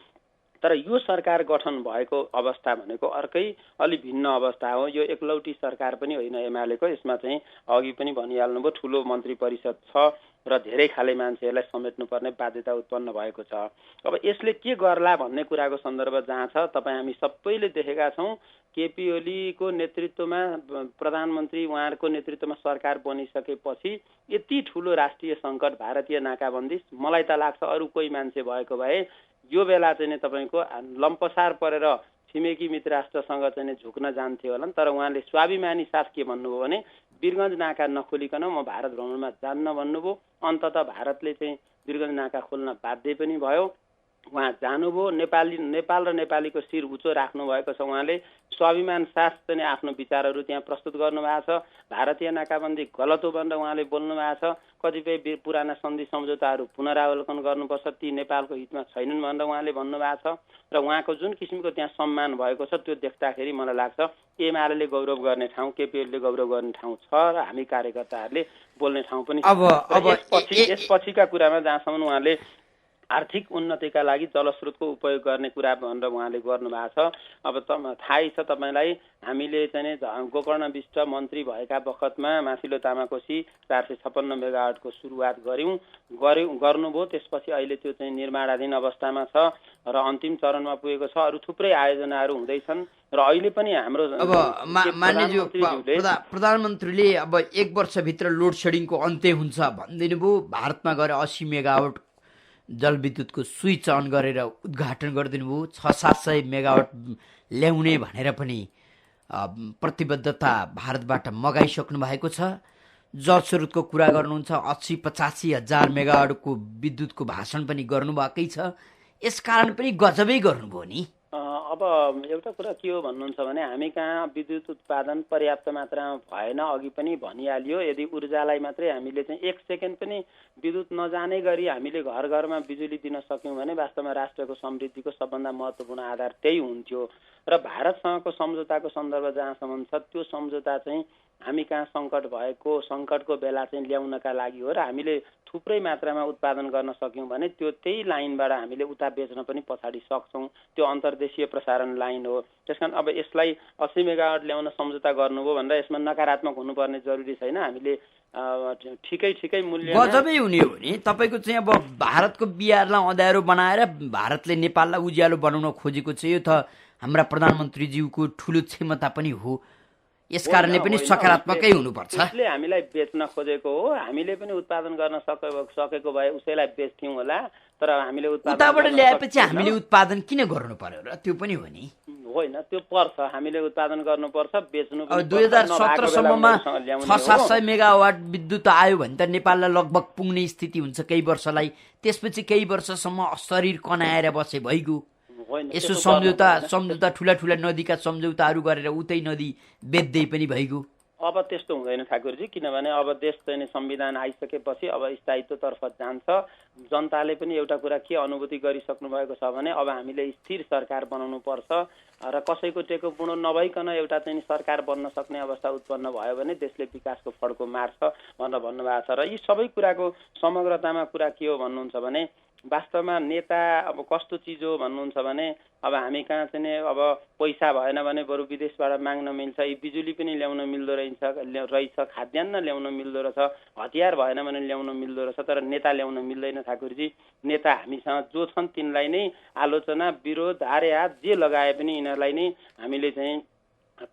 तर यो सरकार गठन भएको अवस्था भनेको अर्कै अलि भिन्न अवस्था हो। यो एकलौटी सरकार पनि होइन एमालेको, यसमा चाहिँ अघि पनि भनिहाल्नुभयो ठुलो मन्त्री परिषद छ र धेरै खाले मान्छेहरूलाई समेट्नुपर्ने बाध्यता उत्पन्न भएको छ। अब यसले के गर्ला भन्ने कुराको सन्दर्भ जहाँ छ, तपाईँ हामी सबैले देखेका छौँ केपी ओलीको नेतृत्वमा प्रधानमन्त्री उहाँहरूको नेतृत्वमा सरकार बनिसकेपछि यति ठुलो राष्ट्रिय सङ्कट भारतीय नाकाबन्दी मलाई त लाग्छ अरू कोही मान्छे भएको भए यो बेला चाहिँ तपाईँको लम्पसार परेर छिमेकी मित्र राष्ट्रसँग चाहिँ झुक्न जान्थ्यो होला। तर उहाँले स्वाभिमानी साथ के भन्नुभयो भने वीरगञ्ज नाका नखोलिकन म भारत भ्रमणमा जान्न भन्नुभयो। अन्ततः भारतले चाहिँ वीरगञ्ज नाका खोल्न बाध्य पनि भयो। उहाँ जानुभयो, नेपाल र नेपालीको शिर उच्चो राख्नु भएको छ। उहाँले स्वाभिमान साथ चाहिँ आफ्नो विचारहरू त्यहाँ प्रस्तुत गर्नुभएको छ। भारतीय नाकाबन्दी गलत हो भनेर उहाँले बोल्नु भएको छ। कतिपय पुराना सन्धि सम्झौताहरू पुनरावलोकन गर्नुपर्छ, ती नेपालको हितमा छैनन् भनेर उहाँले भन्नुभएको छ। र उहाँको जुन किसिमको त्यहाँ सम्मान भएको छ त्यो देख्दाखेरि मलाई लाग्छ एमाले गौरव गर्ने ठाउँ, केपीओलीले गौरव गर्ने ठाउँ छ र हामी कार्यकर्ताहरूले बोल्ने ठाउँ पनि यसपछिका कुरामा जहाँसम्म उहाँले आर्थिक उन्नतिका लागि जलस्रोतको उपयोग गर्ने कुरा भनेर उहाँले गर्नुभएको छ। अब थाहै छ तपाईँलाई, हामीले चाहिँ गोकर्ण विष्ट मन्त्री भएका बखतमा माथिल्लो तामाकोशी 456 मेगावाटको सुरुवात गर्नुभयो। त्यसपछि अहिले त्यो चाहिँ निर्माणाधीन अवस्थामा छ र अन्तिम चरणमा पुगेको छ। अरू थुप्रै आयोजनाहरू हुँदैछन् र अहिले पनि हाम्रो प्रधानमन्त्रीले अब 1 वर्षभित्र लोड सेडिङको अन्त्य हुन्छ भनिदिनु भयो। भारतमा गएर 80 मेगावाट जलविद्युतको स्विच अन गरेर उद्घाटन गरिदिनु भयो। 600-700 मेगावाट ल्याउने भनेर पनि प्रतिबद्धता भारतबाट मगाइसक्नु भएको छ। जलस्रोतको कुरा गर्नुहुन्छ, 80-85 हजार मेगावाटको विद्युतको भाषण पनि गर्नुभएकै छ। यसकारण पनि गजबै गर्नुभयो नि। अब एउटा कुरा के हो भन्नुहुन्छ भने हामी कहाँ विद्युत उत्पादन पर्याप्त मात्रामा भएन, अघि पनि भनिहालियो। यदि ऊर्जालाई मात्रै हामीले चाहिँ 1 सेकेन्ड पनि विद्युत नजाने गरी हामीले घर घरमा बिजुली दिन सक्यौँ भने वास्तवमा राष्ट्रको समृद्धिको सबभन्दा महत्त्वपूर्ण आधार त्यही हुन्थ्यो। र भारतसँगको सम्झौताको सन्दर्भ जहाँसम्म छ त्यो सम्झौता चाहिँ हामी कहाँ सङ्कटको बेला चाहिँ ल्याउनका लागि हो र हामीले थुप्रै मात्रामा उत्पादन गर्न सक्यौँ भने त्यो त्यही लाइनबाट हामीले उता बेच्न पनि पछाडि सक्छौँ। त्यो अन्तर्देशीय प्रसारण लाइन हो। त्यसकारण अब यसलाई 80 मेगावाट ल्याउन सम्झौता गर्नुभयो भनेर यसमा नकारात्मक हुनुपर्ने जरुरी छैन। हामीले ठिकै मूल्य गजबै हुने हो नि। तपाईँको चाहिँ अब भारतको बिहारलाई अँध्यारो बनाएर भारतले नेपाललाई उज्यालो बनाउन खोजेको छ। यो त हाम्रा प्रधानमन्त्रीज्यूको ठुलो क्षमता पनि हो। यसकारणले पनि सकारात्मकै हुनुपर्छ। उसले हामीलाई बेच्न खोजेको हो, हामीले पनि उत्पादन गर्न सकेको भए उसैलाई बेच्थ्यौँ होला। तर हामीले उताबाट ल्याएपछि हामीले उत्पादन किन गर्नु पर्यो र? त्यो पनि हो नि। होइन, त्यो पर्छ, हामीले उत्पादन गर्नुपर्छ, बेच्नु पनि। 2017 सम्ममा 600-700 मेगावाट विद्युत आयो भने त नेपाललाई लगभग पुग्ने स्थिति हुन्छ केही वर्षलाई। त्यसपछि केही वर्षसम्म शरीर कनाएर बसे भइगयो। यसो सम्झौता ठुला नदीका सम्झौताहरू गरेर उतै नदी बेच्दै पनि भइगयो। अब त्यस्तो हुँदैन ठाकुरजी, किनभने अब देश चाहिँ संविधान आइसकेपछि अब स्थायित्वतर्फ जान्छ। जनताले पनि एउटा कुरा के अनुभूति गरिसक्नु भएको छ भने अब हामीले स्थिर सरकार बनाउनु पर्छ र कसैको टेको बुणो नभइकन एउटा चाहिँ सरकार बन्न सक्ने अवस्था उत्पन्न भयो भने देशले विकासको फड्को मार्छ भनेर भन्नुभएको छ। र यी सबै कुराको समग्रतामा कुरा के हो भन्नुहुन्छ भने वास्तवमा नेता अब कस्तो चिज हो भन्नुहुन्छ भने अब हामी कहाँ चाहिँ अब पैसा भएन भने बरु विदेशबाट माग्न मिल्छ, यी बिजुली पनि ल्याउन मिल्दो रहेछ, खाद्यान्न ल्याउन मिल्दो रहेछ, हतियार भएन भने ल्याउन मिल्दो रहेछ। तर नेता ल्याउन मिल्दैन ठाकुरजी। नेता हामीसँग जो छन् तिनलाई नै आलोचना, विरोध, हारे हात जे लगाए पनि यिनीहरूलाई नै हामीले चाहिँ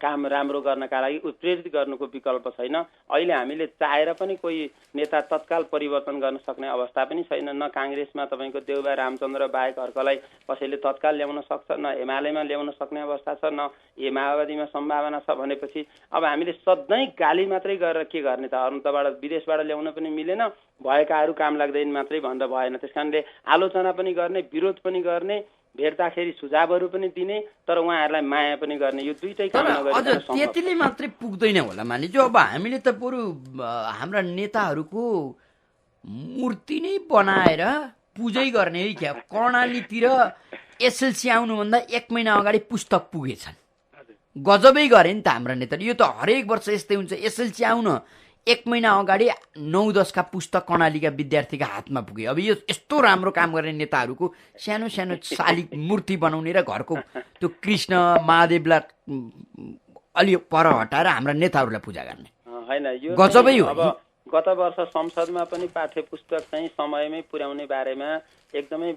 काम राम्रो गर्नका लागि उत्प्रेरित गर्नुको विकल्प छैन। अहिले हामीले चाहेर पनि कोही नेता तत्काल परिवर्तन गर्न सक्ने अवस्था पनि छैन। न काङ्ग्रेसमा तपाईँको देउबा रामचन्द्र बाहेक अर्कोलाई कसैले तत्काल ल्याउन सक्छ, न एमालेमा ल्याउन सक्ने अवस्था छ, न माओवादीमा सम्भावना छ। भनेपछि अब हामीले सधैँ गाली मात्रै गरेर के गर्ने त? अन्तबाट विदेशबाट ल्याउन पनि मिलेन, भएकाहरू काम लाग्दैन मात्रै भनेर भएन। त्यस कारणले आलोचना पनि गर्ने, विरोध पनि गर्ने, भेट्दाखेरि सुझावहरू पनि दिने तर उहाँहरूलाई माया पनि गर्ने, यो दुईटै काम तर अझ नगरिकन सम्भव त्यतिले मात्रै पुग्दैन होला मानिज्यू। अब हामीले त बरु हाम्रा नेताहरूको मूर्ति नै बनाएर पूजै गर्ने है क्या। कर्णालीतिर एसएलसी आउनुभन्दा 1 महिना अगाडि पुस्तक पुगेछन्, गजबै गरे नि त हाम्रा नेताले। यो त हरेक वर्ष यस्तै हुन्छ, एसएलसी आउन 1 महिना अगाडि 9-10 का पुस्तक कर्णालीका विद्यार्थीका हातमा पुगे। अब यो यस्तो राम्रो काम गर्ने नेताहरूको सानो सानो शालिग मूर्ति बनाउने र घरको त्यो कृष्ण महादेवलाई अलि पर हटाएर हाम्रा नेताहरूलाई पूजा गर्ने होइन, यो गजबै हो। अब गत वर्ष संसदमा पनि पाठ्य पुस्तक चाहिँ समयमै पुर्याउने बारेमा एकदमै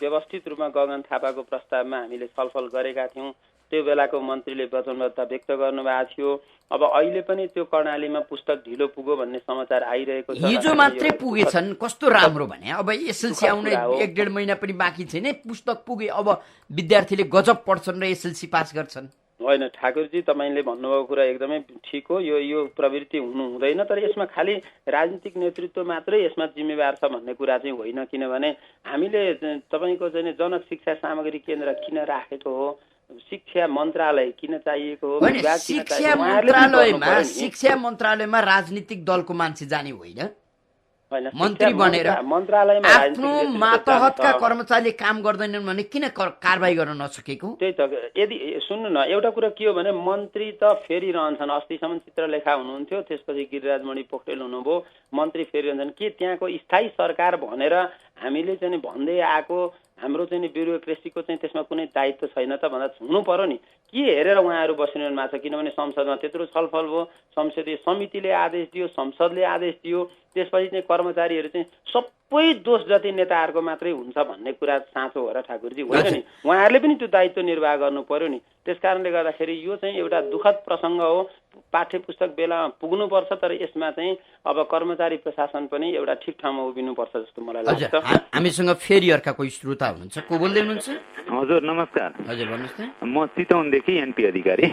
व्यवस्थित रूपमा गगन थापाको प्रस्तावमा हामीले छलफल गरेका थियौँ। त्यो बेलाको मन्त्रीले वचनबद्धता व्यक्त गर्नुभएको थियो। अब अहिले पनि त्यो कर्णालीमा पुस्तक ढिलो पुग्यो भन्ने समाचार आइरहेको छ। हिजो मात्रै पुगेछन्, कस्तो राम्रो भने। अब एसएलसी आउने 1-1.5 महिना पनि बाँकी छैन, पुस्तक पुगे। अब विद्यार्थीले गजब पढ्छन् र एसएलसी पास गर्छन्। होइन ठाकुरजी, तपाईँले भन्नुभएको कुरा एकदमै ठिक हो। यो प्रवृत्ति हुनु हुँदैन, तर यसमा खालि राजनीतिक नेतृत्व मात्रै यसमा जिम्मेवार छ भन्ने कुरा चाहिँ होइन। किनभने हामीले तपाईँको चाहिँ जनक शिक्षा सामग्री केन्द्र किन राखेको हो, शिक्षा मन्त्रालय किन चाहिएको हो, शिक्षा मन्त्रालयमा राजनीतिक दलको मान्छे जाने होइन, मन्त्री बनेर मन्त्रालयमा आफ्नो मातहतका कर्मचारीले काम गर्दैनन् भने किन कारबाही गर्न नसकेको? त्यही त। यदि सुन्नु न, एउटा कुरा के हो भने मन्त्री त फेरिरहन्छन्। अस्तिसम्म चित्रलेखा हुनुहुन्थ्यो, त्यसपछि गिरिराजमणि पोखरेल हुनुभयो, मन्त्री फेरिरहन्छन्। के त्यहाँको स्थायी सरकार भनेर हामीले चाहिँ भन्दै आएको हाम्रो चाहिँ ब्युरोक्रेसीको चाहिँ त्यसमा कुनै दायित्व छैन त भन्दा हुनु पर्यो नि। के हेरेर उहाँहरू बसिरहनु भएको छ? किनभने संसदमा त्यत्रो छलफल भयो, संसदीय समितिले आदेश दियो, संसदले आदेश दियो, त्यसपछि चाहिँ कर्मचारीहरू चाहिँ सबै दोष जति नेताहरूको मात्रै हुन्छ भन्ने कुरा साँचो हो र ठाकुरजी? होइन नि, उहाँहरूले पनि त्यो दायित्व निर्वाह गर्नु पर्यो नि। त्यस कारणले गर्दाखेरि यो चाहिँ एउटा दुःखद प्रसङ्ग हो। पाठ्य पुस्तक बेलामा पुग्नुपर्छ, तर यसमा चाहिँ अब कर्मचारी प्रशासन पनि एउटा ठिक ठाउँमा उभिनुपर्छ जस्तो मलाई लाग्छ। हामीसँग फेरि अर्का कोही श्रोता हुनुहुन्छ, को बोल्दै हुनुहुन्छ? हजुर नमस्कार। हजुर भन्नुहोस् न। म चितवनदेखि एनपी अधिकारी।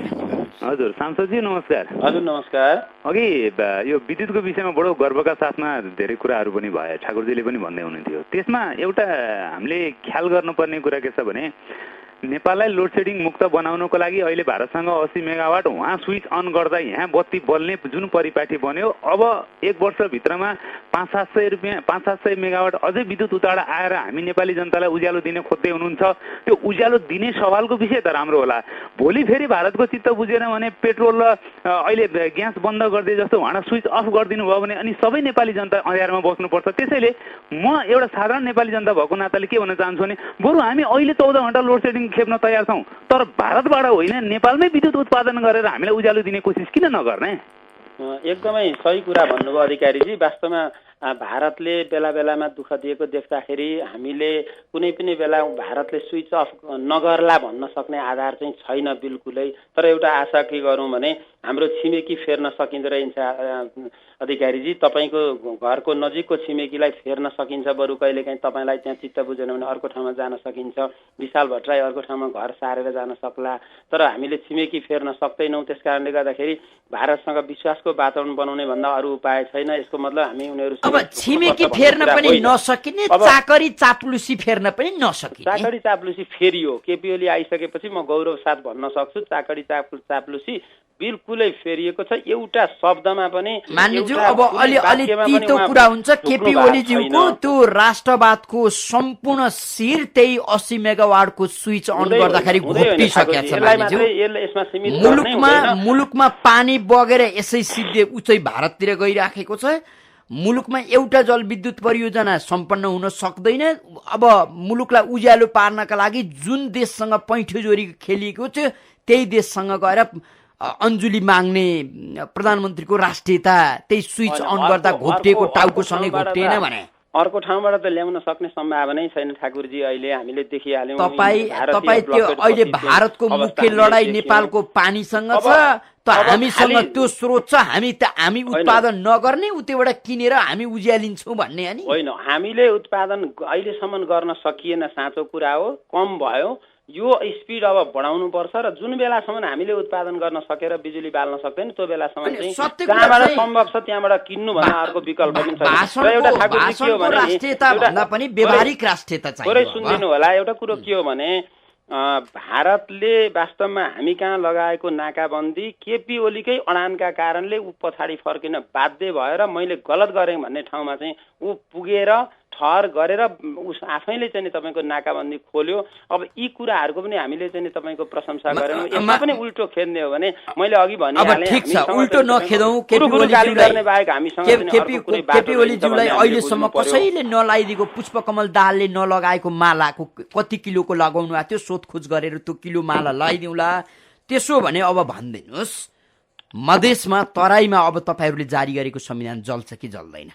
हजुर सांसदजी नमस्कार। हजुर नमस्कार। अघि यो विद्युतको विषयमा बडो गर्वका साथमा धेरै कुराहरू पनि भए, ठाकुरजीले पनि भन्दै हुनुहुन्थ्यो। त्यसमा एउटा हामीले ख्याल गर्नुपर्ने कुरा के छ भने नेपाललाई लोड सेडिङ मुक्त बनाउनको लागि अहिले भारतसँग 80 मेगावाट उहाँ स्विच अन गर्दा यहाँ बत्ती बल्ने जुन परिपाटी बन्यो, अब 1 वर्षभित्रमा 500-700 मेगावाट अझै विद्युत उताबाट आएर हामी नेपाली जनतालाई उज्यालो दिने खोज्दै हुनुहुन्छ। त्यो उज्यालो दिने सवालको विषय त राम्रो होला। भोलि फेरि भारतको चित्त बुझेन भने पेट्रोल र अहिले ग्यास बन्द गरिदिए जस्तो उहाँ स्विच अफ गरिदिनु भयो भने अनि सबै नेपाली जनता अँध्यारोमा बस्नुपर्छ। त्यसैले म एउटा साधारण नेपाली जनता भएको नाताले के भन्न चाहन्छु भने बरु हामी अहिले 14 घण्टा लोड सेडिङ खेप्न तयार छौँ, तर भारतबाट होइन नेपालमै विद्युत उत्पादन गरेर हामीलाई उज्यालो दिने कोसिस किन नगर्ने? एकदमै सही कुरा भन्नुभयो अधिकारीजी। वास्तवमा भारतले बेला बेलामा दुःख दिएको देख्दाखेरि हामीले कुनै पनि बेला भारतले स्विच अफ नगर्ला भन्न सक्ने आधार चाहिँ छैन बिल्कुलै। तर एउटा आशा के गरौँ भने हाम्रो छिमेकी फेर्न सकिँदो रहेछ अधिकारीजी। तपाईँको घरको नजिकको छिमेकीलाई फेर्न सकिन्छ, बरु कहिलेकाहीँ तपाईँलाई त्यहाँ चित्त बुझेन भने अर्को ठाउँमा जान सकिन्छ, विशाल भट्टराई अर्को ठाउँमा घर सारेर जान सक्ला, तर हामीले छिमेकी फेर्न सक्दैनौँ। त्यस कारणले गर्दाखेरि भारतसँग विश्वासको वातावरण बनाउने भन्दा अरू उपाय छैन। यसको मतलब हामी उनीहरू अब छिमेकी फेर्न पनि नसकिने, चाकरी चाप्लुसी फेर्न पनि नसकिने। चाकरी चाप्लुसी फेरियो, केपी ओली आइसकेपछि म गौरव साथ भन्न सक्छु चाकरी चाप्लुसी बिल्कुलै फेरिएको छ। एउटा शब्दमा पनि मान्यज्यू अब अलि तितो कुरा हुन्छ। केपी ओलीज्यूको त्यो राष्ट्रवादको सम्पूर्ण शिर त्यही 80 मेगावाटको स्विच अन गर्दाखेरि घोप्टिसकेको छ मान्यज्यू। मुलुकमा पानी बगेर यसै सिधै उच्चै भारततिर गइराखेको छ। मुलुकमा एउटा जलविद्युत परियोजना सम्पन्न हुन सक्दैन। अब मुलुकलाई उज्यालो पार्नका लागि जुन देशसँग पैठो जोरी खेलिएको थियो त्यही देशसँग गएर अन्जुली माग्ने प्रधानमन्त्रीको राष्ट्रियता त्यही स्विच अन गर्दा घोप्टिएको टाउकोसँगै घोप्टिएन भने अर्को ठाउँबाट त ल्याउन सक्ने सम्भावनै छैन ठाकुरजी। अहिले हामीले देखिहाल्यौँ तपाईँ त्यो अहिले भारतको मुख्य लडाई नेपालको पानीसँग छ, त हामीसँग त्यो स्रोत छ, हामी उत्पादन नगर्ने उतैबाट किनेर हामी उज्यालिन्छौँ भन्ने अनि होइन। हामीले उत्पादन अहिलेसम्म गर्न सकिएन, साँचो कुरा हो, कम भयो। यो स्पिड अब बढाउनुपर्छ र जुन बेलासम्म हामीले उत्पादन गर्न सकेर बिजुली बाल्न सक्दैन त्यो बेलासम्म चाहिँ जहाँबाट सम्भव छ त्यहाँबाट किन्नु भन्दा अर्को विकल्प पनि छैन। र एउटा ठाकुरजी के हो भने राष्ट्रियता भन्दा पनि व्यवहारिक राष्ट्रियता चाहियो। थोरै सुनिदिनु होला, एउटा कुरो के हो भने भारतले वास्तवमा हामी कहाँ लगाएको नाकाबन्दी केपी ओलीकै अडानका कारणले ऊ पछाडि फर्किन बाध्य भएर मैले गलत गरेँ भन्ने ठाउँमा चाहिँ ऊ पुगेर ठहर गरेर उस आफैले चाहिँ तपाईँको नाकाबन्दी खोल्यो। अब यी कुराहरूको पनि हामीले चाहिँ तपाईँको प्रशंसा गरेनौँ। यसमा पनि उल्टो खेद्ने हो भने मैले अघि भनिहालेँ, ठिक छ, उल्टो नखेदौँ। केपी ओलीज्यूलाई अहिलेसम्म कसैले नलाइदिएको पुष्पकमल दाहालले नलगाएको मालाको कति किलोको लगाउनु भएको थियो, सोधखोज गरेर त्यो किलो माला लगाइदिउँला। त्यसो भने अब भनिदिनुहोस्, मधेसमा तराईमा अब तपाईँहरूले जारी गरेको संविधान जल्छ कि जल्दैन?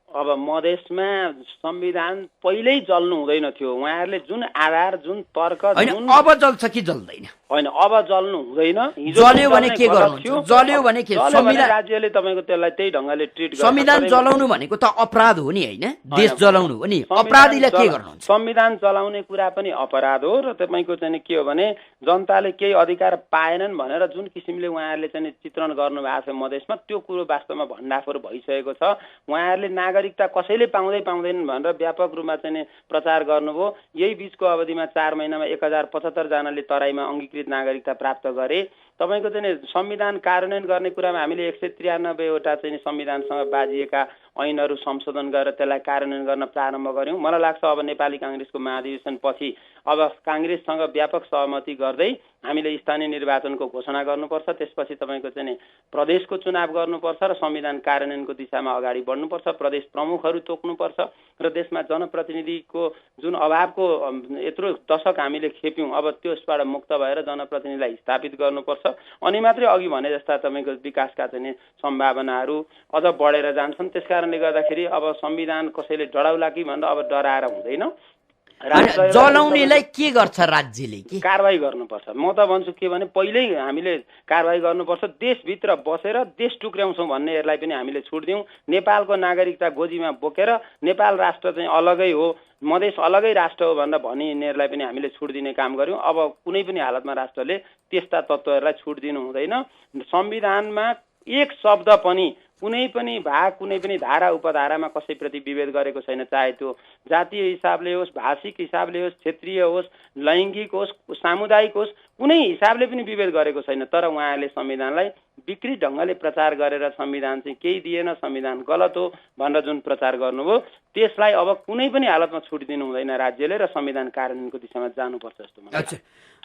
अब मधेसमा संविधान पहिल्यै जल्नु हुँदैन थियो। उहाँहरूले जुन आधार जुन तर्क अब जल्छ कि जल्दैन? होइन, अब जल्नु हुँदैन। जल्यो भने के गर्नुहुन्छ? जल्यो भने के? संविधान राज्यले तपाईँको त्यसलाई त्यही ढङ्गले ट्रिट गर्छ। संविधान जलाउनु भनेको त अपराध हो नि, होइन? देश जलाउनु हो नि। अपराधीलाई के गर्नुहुन्छ? संविधान जलाउने कुरा पनि अपराध हो र तपाईँको चाहिँ के हो भने जनताले केही अधिकार पाएनन् भनेर जुन किसिमले उहाँहरूले चाहिँ चित्रण गर्नुभएको छ मधेसमा, त्यो कुरो वास्तवमा भण्डाफोर भइसकेको छ। उहाँहरूले नागरिकता कसैले पाउँदैनन् भनेर व्यापक रूपमा चाहिँ प्रचार गर्नुभयो। यही बीचको अवधिमा 4 महिनामा 1075 जनाले तराईमा अंगीकृत नागरिकता प्राप्त गरे। तपाईँको चाहिँ संविधान कार्यान्वयन गर्ने कुरामा हामीले 193 वटा चाहिँ संविधानसँग बाजिएका ऐनहरू संशोधन गरेर त्यसलाई कार्यान्वयन गर्न प्रारम्भ गर्यौँ। मलाई लाग्छ अब नेपाली काङ्ग्रेसको महाधिवेशन पछि अब काङ्ग्रेससँग व्यापक सहमति गर्दै हामीले स्थानीय निर्वाचनको घोषणा गर्नुपर्छ। त्यसपछि तपाईँको चाहिँ प्रदेशको चुनाव गर्नुपर्छ र संविधान कार्यान्वयनको दिशामा अगाडि बढ्नुपर्छ। प्रदेश प्रमुखहरू तोक्नुपर्छ र देशमा जनप्रतिनिधिको जुन अभावको यत्रो दशक हामीले खेप्यौँ, अब त्यसबाट मुक्त भएर जनप्रतिनिधिलाई स्थापित गर्नुपर्छ। अनि मात्रै अघि भने जस्ता तपाईँको विकासका चाहिँ सम्भावनाहरू अझ बढेर जान्छन्। त्यसकारणले गर्दाखेरि अब संविधान कसैले डराउला कि भनेर अब डराएर हुँदैन। जलाउनेलाई के गर्छ राज्यले? के कारबाही गर्नुपर्छ? म त भन्छु के भने पहिल्यै हामीले कारबाही गर्नुपर्छ। देशभित्र बसेर देश टुक्र्याउँछौँ भन्नेहरूलाई पनि हामीले छुट दिउँ। नेपालको नागरिकता गोजीमा बोकेर नेपाल राष्ट्र चाहिँ अलगै हो, मधेस अलगै राष्ट्र हो भनेर भनिनेहरूलाई पनि हामीले छुट दिने काम गर्यौँ। अब कुनै पनि हालतमा राष्ट्रले त्यस्ता तत्त्वहरूलाई छुट दिनु हुँदैन। संविधानमा एक शब्द पनि कुनै पनि भाग कुनै पनि धारा उपधारामा कसैप्रति विभेद गरेको छैन। चाहे त्यो जातीय हिसाबले होस्, भाषिक हिसाबले होस्, क्षेत्रीय होस्, लैङ्गिक होस्, सामुदायिक होस्, कुनै हिसाबले पनि विभेद गरेको छैन। तर उहाँहरूले संविधानलाई विकृत ढङ्गले प्रचार गरेर संविधान चाहिँ केही दिएन, संविधान गलत हो भनेर जुन प्रचार गर्नुभयो त्यसलाई अब कुनै पनि हालतमा छुट दिनु हुँदैन राज्यले र संविधान कार्यान्वयनको दिशामा जानुपर्छ जस्तो मलाई लाग्छ।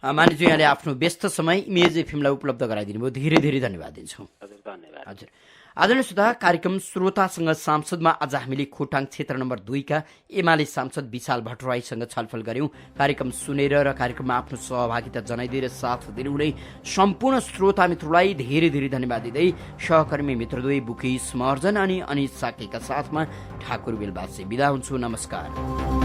मानिसजी, यहाँले आफ्नो व्यस्त समय इमेज एफएमलाई उपलब्ध गराइदिनु भयो, धेरै धेरै धन्यवाद दिन्छौँ। हजुर, धन्यवाद। हजुर, आदरणीय श्रोता, कार्यक्रम श्रोतासँग सांसदमा आज हामीले खोटाङ क्षेत्र नम्बर 2 का एमाले सांसद विशाल भट्टराईसँग छलफल गर्यौं। कार्यक्रम सुनेर र कार्यक्रममा आफ्नो सहभागिता जनाइदिएर साथ दिनुहुने सम्पूर्ण श्रोता मित्रलाई धेरै धेरै धन्यवाद दिँदै सहकर्मी मित्रद्वय बुकेश महर्जन अनि अनित साकेका साथमा ठाकुर बेलबासे बिदा हुन्छु। नमस्कार।